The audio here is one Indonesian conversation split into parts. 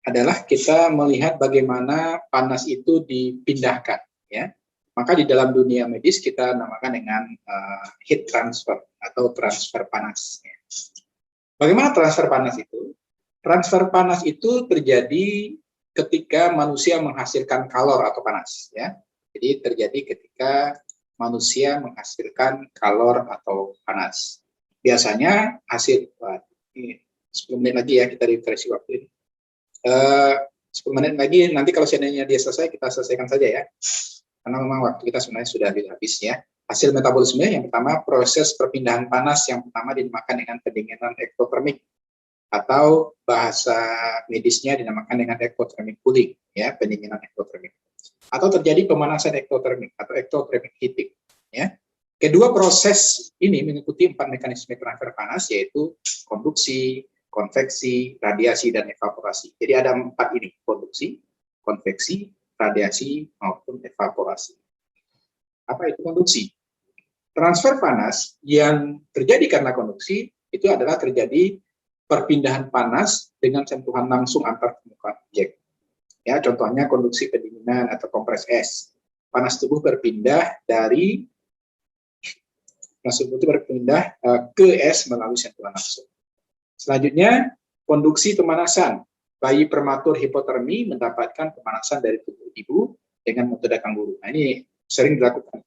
adalah kita melihat bagaimana panas itu dipindahkan, ya. Maka di dalam dunia medis kita namakan dengan heat transfer atau transfer panas. Ya. Bagaimana transfer panas itu? Transfer panas itu terjadi ketika manusia menghasilkan kalor atau panas. Ya. Jadi terjadi ketika manusia menghasilkan kalor atau panas. Biasanya hasil, 10 menit lagi ya kita refresh waktu ini. 10 menit lagi, nanti kalau seandainya dia selesai, kita selesaikan saja ya. Karena memang waktu kita sebenarnya sudah habis ya. Hasil metabolisme yang pertama, proses perpindahan panas yang pertama dinamakan dengan pendinginan ektotermik, atau bahasa medisnya dinamakan dengan ektotermik cooling, ya, pendinginan ektotermik. Atau terjadi pemanasan ektotermik atau ektotermik heating, ya. Kedua proses ini mengikuti 4 mekanisme transfer panas, yaitu konduksi, konveksi, radiasi, dan evaporasi. Jadi ada 4 ini, konduksi, konveksi, radiasi, maupun evaporasi. Apa itu konduksi? Transfer panas yang terjadi karena konduksi itu adalah terjadi perpindahan panas dengan sentuhan langsung antar permukaan objek. Ya, contohnya konduksi pendinginan atau kompres es. Panas tubuh berpindah dari ke es melalui sentuhan langsung. Selanjutnya, konduksi pemanasan. Bayi prematur hipotermi mendapatkan pemanasan dari tubuh ibu dengan metode kanguru. Nah, ini sering dilakukan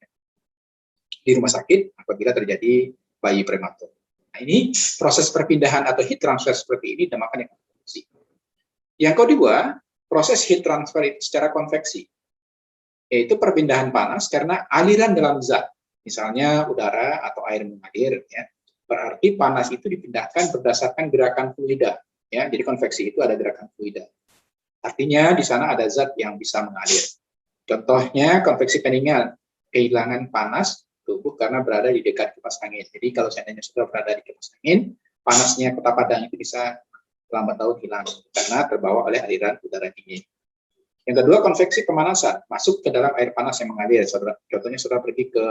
di rumah sakit apabila terjadi bayi prematur. Nah, ini proses perpindahan atau heat transfer seperti ini dinamakan dengan konduksi. Yang kedua, proses heat transfer itu secara konveksi, yaitu perpindahan panas karena aliran dalam zat, misalnya udara atau air mengalir, ya. Berarti panas itu dipindahkan berdasarkan gerakan fluida. Ya, jadi konveksi itu ada gerakan fluida. Artinya di sana ada zat yang bisa mengalir. Contohnya konveksi pendinginan, kehilangan panas tubuh karena berada di dekat kipas angin. Jadi kalau seandainya sudah berada di kipas angin, panasnya kota Padang itu bisa lambat laun hilang karena terbawa oleh aliran udara dingin. Yang kedua, konveksi pemanasan, masuk ke dalam air panas yang mengalir. Contohnya sudah pergi ke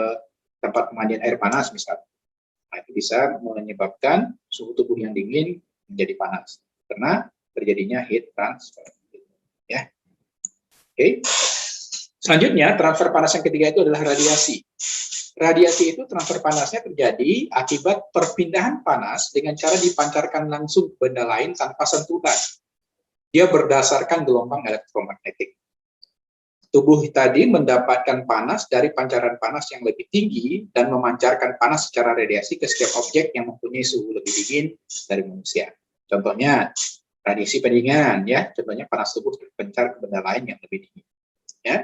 tempat pemandian air panas misalnya. Nah, itu bisa menyebabkan suhu tubuh yang dingin menjadi panas karena terjadinya heat transfer. Ya, oke. Selanjutnya, transfer panas yang ketiga itu adalah radiasi. Radiasi itu transfer panasnya terjadi akibat perpindahan panas dengan cara dipancarkan langsung ke benda lain tanpa sentuhan. Dia berdasarkan gelombang elektromagnetik. Tubuh tadi mendapatkan panas dari pancaran panas yang lebih tinggi dan memancarkan panas secara radiasi ke setiap objek yang mempunyai suhu lebih dingin dari manusia. Contohnya radiasi pendinginan, ya. Contohnya panas tubuh terpencar ke benda lain yang lebih dingin. Ya,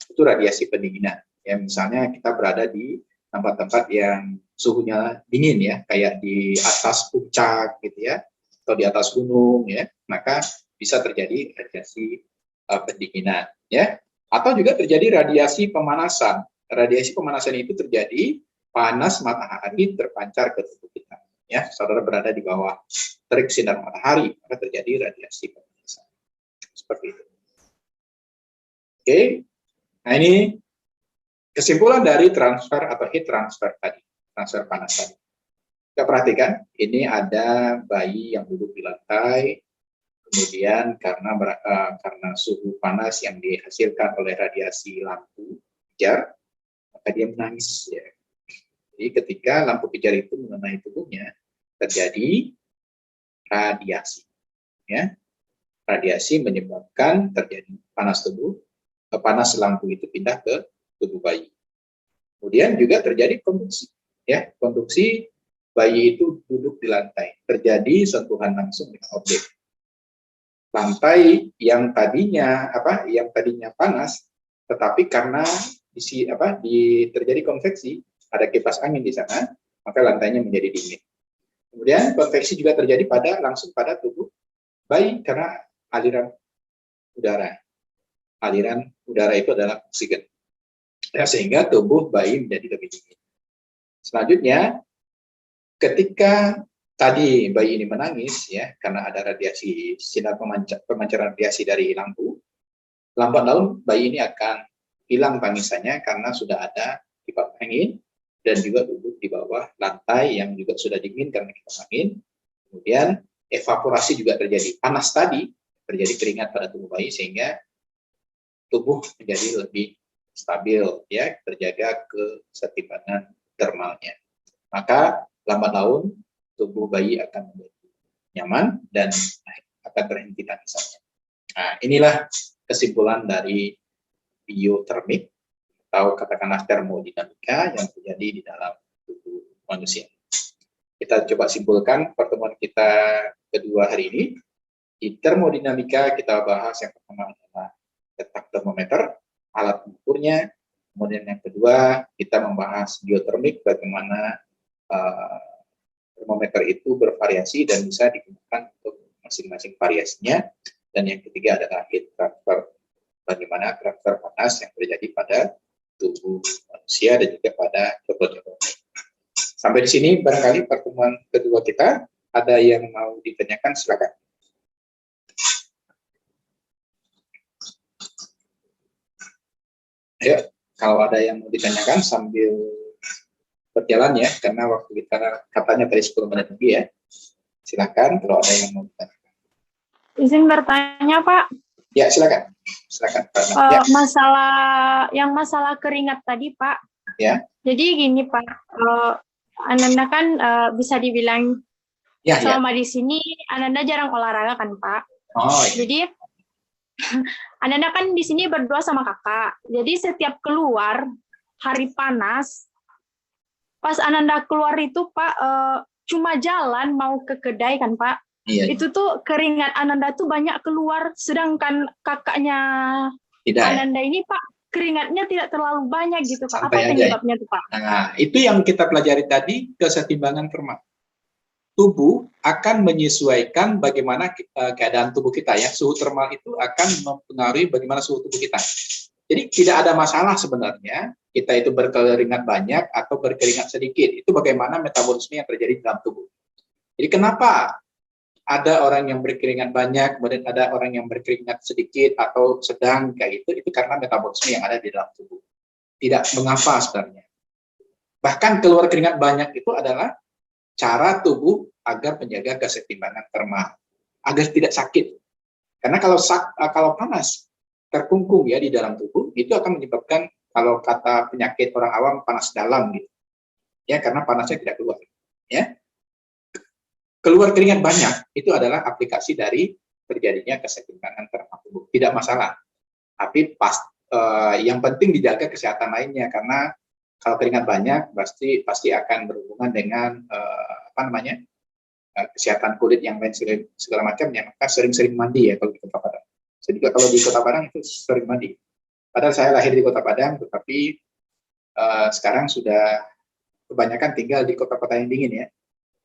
itu radiasi pendinginan. Ya, misalnya kita berada di tempat-tempat yang suhunya dingin, ya, kayak di atas puncak, gitu ya, atau di atas gunung, ya, maka bisa terjadi radiasi pendinginan, ya. Atau juga terjadi radiasi pemanasan. Radiasi pemanasan itu terjadi panas matahari terpancar ke tubuh kita. Ya, saudara berada di bawah terik sinar matahari, maka terjadi radiasi pemanasan. Seperti itu. Oke, nah ini kesimpulan dari transfer atau heat transfer tadi, transfer panas tadi. Kita perhatikan, ini ada bayi yang duduk di lantai, kemudian karena suhu panas yang dihasilkan oleh radiasi lampu pijar, maka dia menangis. Ya. Jadi ketika lampu pijar itu mengenai tubuhnya, terjadi radiasi. Ya. Radiasi menyebabkan terjadi panas tubuh, panas lampu itu pindah ke tubuh bayi. Kemudian juga terjadi konduksi. Ya, konduksi, bayi itu duduk di lantai, terjadi sentuhan langsung dengan objek. Lantai yang tadinya panas, tetapi karena terjadi konveksi, ada kipas angin di sana, maka lantainya menjadi dingin. Kemudian konveksi juga terjadi langsung pada tubuh bayi karena aliran udara. Aliran udara itu adalah oksigen. Ya, sehingga tubuh bayi menjadi lebih dingin. Selanjutnya, ketika tadi bayi ini menangis, ya, karena ada radiasi sinar pemancaran radiasi dari lampu, lambat laun bayi ini akan hilang tangisannya karena sudah ada kipas angin dan juga duduk di bawah lantai yang juga sudah dingin karena kipas angin. Kemudian evaporasi juga terjadi. Panas tadi terjadi keringat pada tubuh bayi sehingga tubuh menjadi lebih stabil, ya, terjaga kesetimbangan termalnya. Maka lambat laun tubuh bayi akan menjadi nyaman dan akan berhenti tangisannya. Nah, inilah kesimpulan dari biotermik atau katakanlah termodinamika yang terjadi di dalam tubuh manusia. Kita coba simpulkan pertemuan kita kedua hari ini. Di termodinamika kita bahas yang pertama adalah letak termometer, alat mengukurnya. Kemudian yang kedua kita membahas biotermik, bagaimana termometer itu bervariasi dan bisa digunakan untuk masing-masing variasinya. Dan yang ketiga adalah heat transfer, bagaimana transfer panas yang terjadi pada tubuh manusia dan juga pada coklat-coklat. Sampai di sini barangkali pertemuan kedua kita. Ada yang mau ditanyakan, silakan. Ayo, kalau ada yang mau ditanyakan sambil berjalan ya, karena waktu kita katanya tadi 10 menit lagi ya. Silakan kalau ada yang mau ditanyakan. Izin bertanya, Pak. Ya, silakan. Silakan, Pak. Ya. Masalah keringat tadi, Pak. Ya. Jadi gini, Pak. Ananda kan bisa dibilang selama di sini Ananda jarang olahraga kan, Pak? Oh, iya. Jadi Ananda kan di sini berdua sama kakak. Jadi setiap keluar hari panas, pas Ananda keluar itu Pak cuma jalan mau ke kedai kan Pak. Iya. Itu tuh keringat Ananda tuh banyak keluar, sedangkan kakaknya tidak, Ananda ini Pak keringatnya tidak terlalu banyak gitu Pak. Apa penyebabnya tuh Pak? Nah, itu yang kita pelajari tadi, kesetimbangan termal. Tubuh akan menyesuaikan bagaimana keadaan tubuh kita ya. Suhu termal itu akan mempengaruhi bagaimana suhu tubuh kita. Jadi tidak ada masalah sebenarnya kita itu berkeringat banyak atau berkeringat sedikit. Itu bagaimana metabolisme yang terjadi dalam tubuh. Jadi kenapa ada orang yang berkeringat banyak, kemudian ada orang yang berkeringat sedikit atau sedang kayak gitu, itu karena metabolisme yang ada di dalam tubuh. Tidak mengapa sebenarnya. Bahkan keluar keringat banyak itu adalah cara tubuh agar menjaga kesetimbangan termal, agar tidak sakit. Karena kalau panas terkungkung ya di dalam tubuh, itu akan menyebabkan, kalau kata penyakit orang awam, panas dalam gitu. Ya, karena panasnya tidak keluar. Ya. Keluar keringat banyak itu adalah aplikasi dari terjadinya kesetimbangan termal tubuh. Tidak masalah. Tapi yang penting dijaga kesehatan lainnya, karena kalau keringat banyak pasti akan berhubungan dengan kesehatan kulit yang lain segala macamnya. Maka sering-sering mandi ya kalau di Kota Padang. Jadi kalau di Kota Padang itu sering mandi. Padahal saya lahir di Kota Padang, tetapi sekarang sudah kebanyakan tinggal di kota-kota yang dingin ya,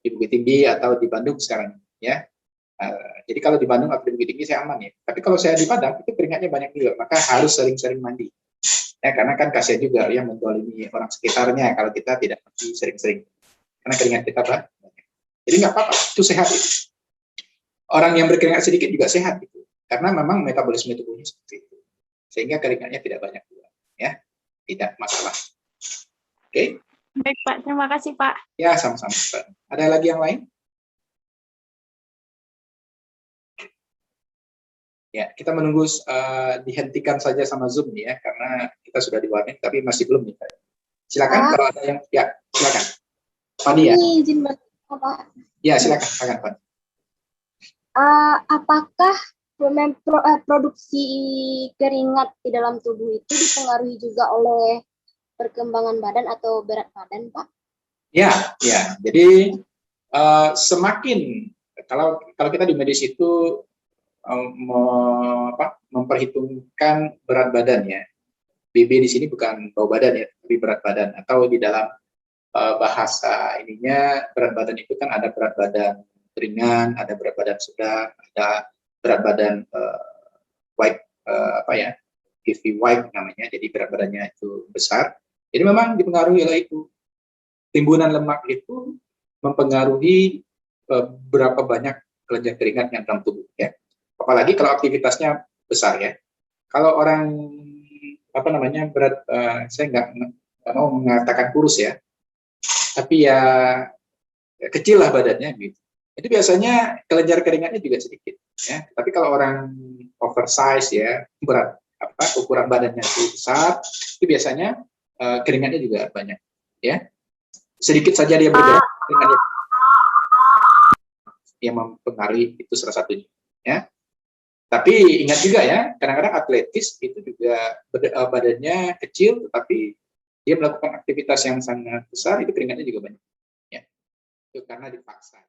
di Bukit Tinggi atau di Bandung sekarang ya. Jadi kalau di Bandung atau di Bukit Tinggi saya aman ya. Tapi kalau saya di Padang itu keringatnya banyak juga, maka harus sering-sering mandi. Ya, karena kan kasihan juga ya mendolimi orang sekitarnya kalau kita tidak mandi sering-sering. Karena keringat kita banyak. Jadi nggak apa-apa, itu sehat itu. Orang yang berkeringat sedikit juga sehat itu. Karena memang metabolisme tubuhnya seperti itu. Sehingga keringatnya tidak banyak juga. Ya, tidak masalah. Oke? Baik Pak, terima kasih Pak. Ya, sama-sama. Ada lagi yang lain? Ya, kita menunggu dihentikan saja sama Zoom ya, karena kita sudah di warning, tapi masih belum nih. Silakan kalau ada yang, ya silakan. Fani ya. Izin Pak. Ya, silakan Pak. Apakah produksi keringat di dalam tubuh itu dipengaruhi juga oleh perkembangan badan atau berat badan, Pak? Ya. Jadi semakin kalau kita di medis itu memperhitungkan berat badan ya. BB di sini bukan bau badan ya, tapi berat badan. Atau di dalam bahasa ininya berat badan itu kan ada berat badan ringan, ada berat badan sedang, ada berat badan heavy white namanya. Jadi berat badannya itu besar. Jadi memang dipengaruhi oleh itu. Timbunan lemak itu mempengaruhi berapa banyak kelenjar keringat yang dalam tubuh ya. Apalagi kalau aktivitasnya besar ya. Kalau orang berat, saya nggak mau mengatakan kurus ya, tapi ya kecil lah badannya gitu. itu biasanya kelenjar keringatnya juga sedikit, ya. Tapi kalau orang oversize ya, berat ukuran badannya itu besar, itu biasanya keringatnya juga banyak, ya. Sedikit saja dia bergerak, keringatnya yang mempengaruhi itu salah satunya, ya. Tapi ingat juga ya, kadang-kadang atletis itu juga badannya kecil, tetapi dia melakukan aktivitas yang sangat besar, itu keringatnya juga banyak, ya. Itu karena dipaksa.